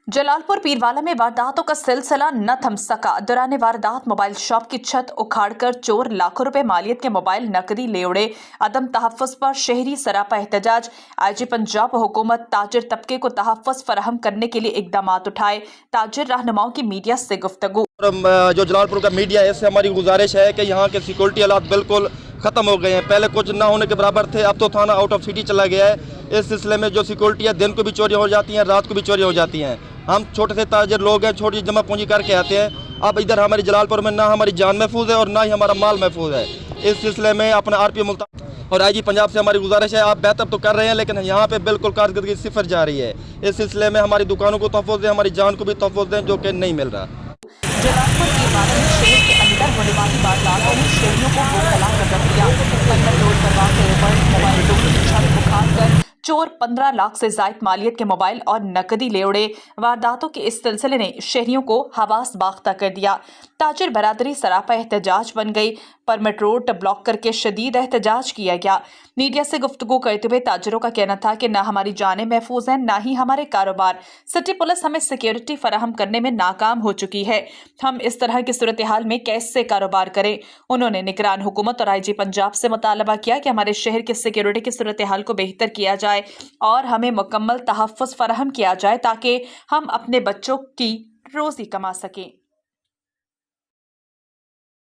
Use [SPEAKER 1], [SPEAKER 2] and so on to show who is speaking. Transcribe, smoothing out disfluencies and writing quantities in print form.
[SPEAKER 1] जलालपुर पीरवाला में वारदातों का सिलसिला न थम सका। दौरान वारदात मोबाइल शॉप की छत उखाड़कर चोर लाखों रुपए मालियत के मोबाइल नकदी ले उड़े। अदम तहफ़्फ़ुज़ पर शहरी सरापा एहतजाज। आईजी पंजाब हुकूमत ताजिर तबके को तहफ़्फ़ुज़ फराहम करने के लिए इकदामात उठाए। ताजिर रहनुमाओं की मीडिया से गुफ्तगू।
[SPEAKER 2] जो जलालपुर का मीडिया है, इससे हमारी गुजारिश है कि यहाँ के सिक्योरिटी हालात बिल्कुल ख़त्म हो गए हैं। पहले कुछ ना होने के बराबर थे, अब तो थाना आउट ऑफ सिटी चला गया है। इस सिलसिले में जो सिक्योरिटी है, दिन को भी चोरी हो जाती हैं, रात को भी चोरी हो जाती हैं। हम छोटे से ताजिर लोग हैं, छोटी जमा पूंजी करके आते हैं। अब इधर हमारे जलालपुर में ना हमारी जान महफूज है और ना ही हमारा माल महफूज है। इस सिलसिले में अपना RP मुल्तान और IG पंजाब से हमारी गुजारिश है, आप बेहतर तो कर रहे हैं लेकिन यहाँ पे बिल्कुल कारकर्दगी सिफर जा रही है। इस सिलसिले में हमारी दुकानों को तहफ़्फ़ुज़ दें, हमारी जान को भी तहफ़्फ़ुज़ दें, जो कि नहीं मिल रहा।
[SPEAKER 1] जलालपुर पीरवाला में शहर के अंदर होने वाली वारदातों ने शहरियों को बौखला कर दिया। बंदर रोड पर वाक़ ऊपर मोबाइल दुकान की छत उखाड़कर चोर 15 लाख से ज़ायद मालियत के मोबाइल और नकदी ले उड़े। वारदातों के इस सिलसिले ने शहरियों को हवास बाख्ता कर दिया। ताजिर बरादरी सरापा एहतजाज बन गई। परमिट रोड ब्लॉक करके शदीद एहतजाज किया गया। मीडिया से गुफ्तगू करते हुए ताजिरों का कहना था कि न हमारी जानें महफूज हैं, ना ही हमारे कारोबार। सिटी पुलिस हमें सिक्योरिटी फराहम करने में नाकाम हो चुकी है। हम इस तरह की सूरत हाल में कैसे कारोबार करें। उन्होंने निगरान हुकूमत और IG पंजाब से मुतालबा किया कि हमारे शहर की सिक्योरिटी की सूरत हाल को बेहतर किया जाए और हमें मुकम्मल तहफ़्फ़ुज़ फराहम किया जाए ताकि हम अपने बच्चों की रोज़ी कमा सकें।